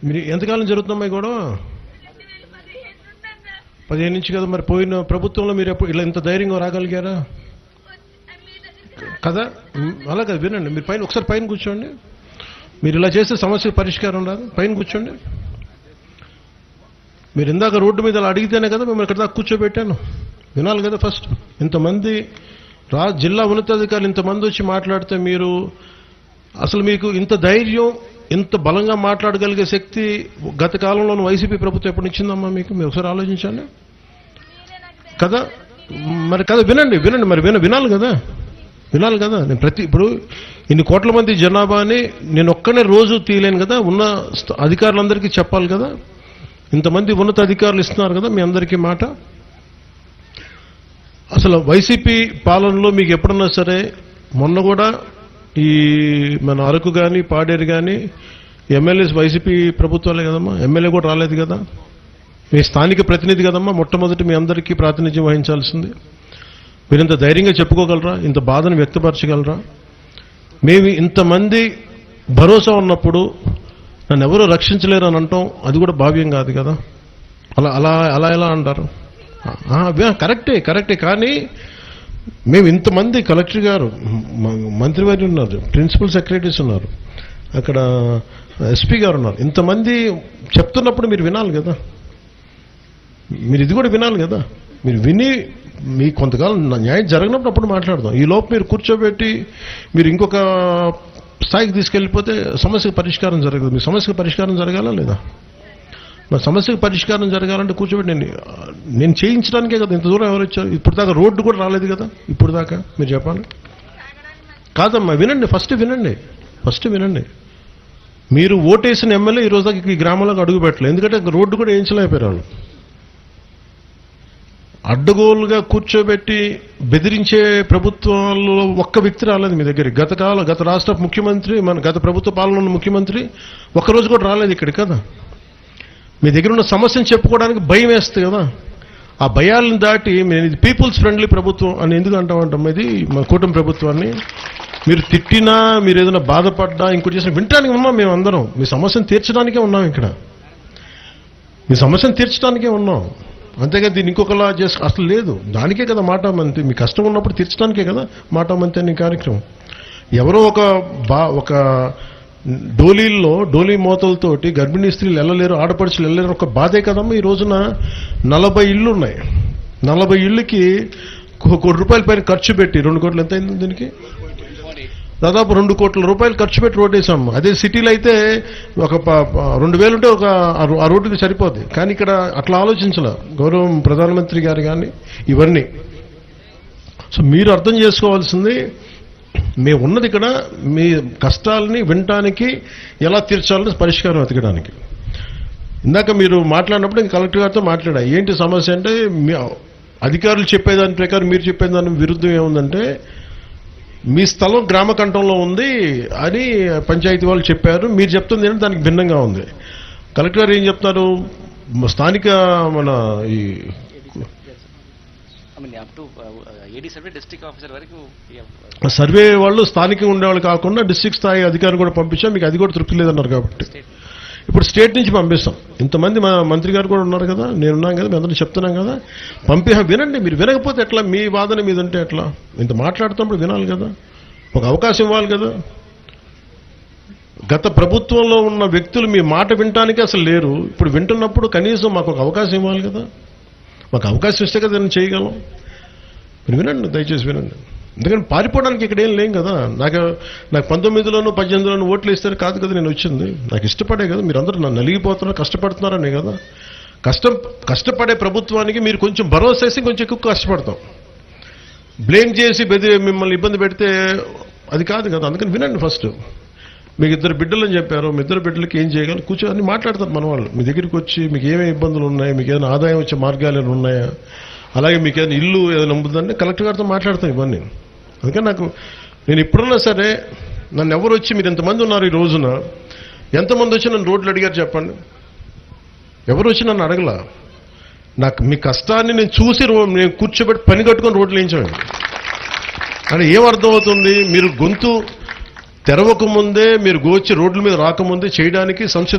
మీరు ఎంతకాలం జరుగుతుందమ్మా కూడా 15 నుంచి కదా. మరి పోయిన ప్రభుత్వంలో మీరు ఎప్పుడు ఇలా ఇంత ధైర్యంగా రాగలిగారా కదా? అలా కదా, వినండి. మీరు పైన ఒకసారి పైన కూర్చోండి. మీరు ఇలా చేస్తే సమస్య పరిష్కారం రాదు. పైన కూర్చోండి. మీరు ఇందాక రోడ్డు మీద అలా అడిగితేనే కదా మిమ్మల్ని ఇక్కడ దాకా కూర్చోబెట్టాను. వినాలి కదా ఫస్ట్. ఇంతమంది జిల్లా ఉన్నతాధికారులు ఇంతమంది వచ్చి మాట్లాడితే మీరు అసలు మీకు ఇంత ధైర్యం, ఇంత బలంగా మాట్లాడగలిగే శక్తి గత కాలంలోని వైసీపీ ప్రభుత్వం ఎప్పుడు ఇచ్చిందమ్మా మీకు? మీరు ఒకసారి ఆలోచించండి కదా. మరి కదా, వినండి వినండి. మరి వినాలి కదా, వినాలి కదా. నేను ఇప్పుడు ఇన్ని కోట్ల మంది జనాభాని నేను ఒక్కనే రోజు తీయలేను కదా. ఉన్న అధికారులందరికీ చెప్పాలి కదా. ఇంతమంది ఉన్నత అధికారులు ఇస్తున్నారు కదా మీ అందరికీ మాట. అసలు వైసీపీ పాలనలో మీకు ఎప్పుడన్నా సరే, మొన్న కూడా ఈ మన అరకు కానీ పాడేరు కానీ ఎమ్మెల్యేస్ వైసీపీ ప్రభుత్వాలే కదమ్మా. ఎమ్మెల్యే కూడా రాలేదు కదా. మీ స్థానిక ప్రతినిధి కదమ్మా మొట్టమొదటి మీ అందరికీ ప్రాతినిధ్యం వహించాల్సింది. మీరు ఇంత ధైర్యంగా చెప్పుకోగలరా? ఇంత బాధను వ్యక్తపరచగలరా? మేము ఇంతమంది భరోసా ఉన్నప్పుడు నన్ను ఎవరూ రక్షించలేరు అని అంటాం, అది కూడా భావ్యం కాదు కదా. అలా అలా అలా ఎలా అంటారు? కరెక్టే. కానీ మేము ఇంతమంది, కలెక్టర్ గారు, మంత్రివర్యులు ఉన్నారు, ప్రిన్సిపల్ సెక్రటరీస్ ఉన్నారు, అక్కడ ఎస్పీ గారు ఉన్నారు, ఇంతమంది చెప్తున్నప్పుడు మీరు వినాలి కదా. మీరు ఇది కూడా వినాలి కదా. మీరు విని మీ కొంతకాలం న్యాయం జరగనప్పుడు అప్పుడు మాట్లాడదాం. ఈ లోపు మీరు కూర్చోబెట్టి మీరు ఇంకొక స్థాయికి తీసుకెళ్ళిపోతే సమస్యకు పరిష్కారం జరగదు. మీ సమస్యకు పరిష్కారం జరగాలా లేదా? నా సమస్యకు పరిష్కారం జరగాలంటే కూర్చోబెట్టి నేను చేయించడానికే కదా ఇంత దూరం ఎవరు వచ్చారు? ఇప్పుడు దాకా రోడ్డు కూడా రాలేదు కదా ఇప్పుడు దాకా. మీరు చెప్పాలి కాదమ్మా. వినండి, ఫస్ట్ వినండి. మీరు ఓటేసిన ఎమ్మెల్యే ఈ రోజు దాకా ఈ గ్రామంలోకి అడుగు పెట్టలేదు. ఎందుకంటే రోడ్డు కూడా వేయించలేకపోయారు వాళ్ళు. అడ్డగోలుగా కూర్చోబెట్టి బెదిరించే ప్రభుత్వాల్లో ఒక్క వ్యక్తి రాలేదు మీ దగ్గరికి. గత రాష్ట్ర ముఖ్యమంత్రి, మన గత ప్రభుత్వ పాలన ఉన్న ముఖ్యమంత్రి ఒక్కరోజు కూడా రాలేదు ఇక్కడ కదా. మీ దగ్గర ఉన్న సమస్యను చెప్పుకోవడానికి భయం వేస్తుంది కదా. ఆ భయాలను దాటి ఇది పీపుల్స్ ఫ్రెండ్లీ ప్రభుత్వం అని ఎందుకు అంటామంటాం? ఇది మన కూటమి ప్రభుత్వాన్ని మీరు తిట్టినా, మీరు ఏదైనా బాధపడ్డా, ఇంకోటి చేసినా వినటానికి ఉన్నాం మేము అందరం. మీ సమస్యను తీర్చడానికే ఉన్నాం ఇక్కడ. మీ సమస్యను తీర్చడానికే ఉన్నాం. అంతేగా దీన్ని ఇంకొకలా చేసి అసలు లేదు. దానికే కదా మాటామంతి. మీ కష్టం ఉన్నప్పుడు తీర్చడానికే కదా మాటామంతి అనే కార్యక్రమం. ఎవరో ఒక డోలీ మోతలతోటి గర్భిణీ స్త్రీలు వెళ్ళలేరు, ఆడపడుచులు వెళ్ళలేరు, ఒక బాధే కదమ్మా. ఈ రోజున 40 ఇళ్ళు ఉన్నాయి. 40 ఇళ్ళకి ₹1 కోటి పైన ఖర్చు పెట్టి, 2 కోట్లు ఎంత అయింది దీనికి? దాదాపు ₹2 కోట్ల ఖర్చు పెట్టి రోడ్డు వేసాం. అదే సిటీలో అయితే ఒక 2,000 ఉంటే ఆ రోడ్డుకి సరిపోద్ది. కానీ ఇక్కడ అట్లా ఆలోచించాల గౌరవం ప్రధానమంత్రి గారు కానీ ఇవన్నీ. సో మీరు అర్థం చేసుకోవాల్సింది, మేము ఉన్నది ఇక్కడ మీ కష్టాలని వినటానికి, ఎలా తీర్చాలని పరిష్కారం వెతకడానికి. ఇందాక మీరు మాట్లాడినప్పుడు నేను కలెక్టర్ గారితో మాట్లాడా. ఏంటి సమస్య అంటే, మీ అధికారులు చెప్పేదాని ప్రకారం మీరు చెప్పేదాని విరుద్ధం ఏముందంటే, మీ స్థలం గ్రామ కంఠంలో ఉంది అని పంచాయతీ వాళ్ళు చెప్పారు, మీరు చెప్తుంది ఏంటంటే దానికి భిన్నంగా ఉంది. కలెక్టర్ గారు ఏం చెప్తున్నారు? స్థానిక మన ఈ సర్వే వాళ్ళు స్థానికంగా ఉండేవాళ్ళు కాకుండా డిస్ట్రిక్ట్ స్థాయి అధికారులు కూడా పంపించాం, మీకు అది కూడా తృప్తి లేదన్నారు కాబట్టి ఇప్పుడు స్టేట్ నుంచి పంపిస్తాం. ఇంతమంది మా మంత్రి గారు కూడా ఉన్నారు కదా, నేనున్నాను కదా, మీ అందరూ చెప్తున్నాం కదా, వినండి. మీరు వినకపోతే ఎట్లా? మీ వాదన మీద ఉంటే ఎట్లా? ఇంత మాట్లాడుతున్నప్పుడు వినాలి కదా, ఒక అవకాశం ఇవ్వాలి కదా. గత ప్రభుత్వంలో ఉన్న వ్యక్తులు మీ మాట వినటానికి అసలు లేరు. ఇప్పుడు వింటున్నప్పుడు కనీసం మాకు ఒక అవకాశం ఇవ్వాలి కదా. మాకు అవకాశం ఇస్తే కదా నేను చేయగలం. మీరు వినండి, దయచేసి వినండి. ఎందుకంటే పారిపోవడానికి ఇక్కడ ఏం లేం కదా. నాకు 19లోనూ 18లోనూ ఓట్లు వేస్తే కాదు కదా నేను వచ్చింది. నాకు ఇష్టపడే కదా. మీరు అందరూ నన్ను నలిగిపోతున్నారు, కష్టపడుతున్నారనే కదా. కష్టపడే ప్రభుత్వానికి మీరు కొంచెం భరోసా వేసి కొంచెం ఎక్కువ కష్టపడతాం. బ్లేమ్ చేసి మిమ్మల్ని ఇబ్బంది పెడితే అది కాదు కదా. అందుకని వినండి ఫస్ట్. మీకు 2 బిడ్డలని చెప్పారు, మీ 2 బిడ్డలకి ఏం చేయగలరు కూర్చో అని మాట్లాడతారు మన వాళ్ళు. మీ దగ్గరికి వచ్చి మీకు ఏమేమి ఇబ్బందులు ఉన్నాయి, మీకు ఏదైనా ఆదాయం వచ్చే మార్గాలు ఏమైనా ఉన్నాయా, అలాగే మీకు ఏదైనా ఇల్లు ఏదైనా నమ్ముతుందంటే కలెక్టర్ గారితో మాట్లాడతాం ఇవన్నీ. అందుకని నేను ఇప్పుడున్నా సరే నన్ను ఎవరు వచ్చి మీరు ఎంతమంది ఉన్నారు ఈ రోజున, ఎంతమంది వచ్చి నన్ను రోడ్లు అడిగారు చెప్పండి? ఎవరు వచ్చి నన్ను అడగలా. నాకు మీ కష్టాన్ని నేను చూసి నేను కూర్చోబెట్టి పని కట్టుకొని రోడ్లు వేయించండి అంటే ఏమర్థమవుతుంది? మీరు గొంతు తెరవకముందే, మీరు గోచి రోడ్ల మీద రాకముందే చేయడానికి సంసిద్ధ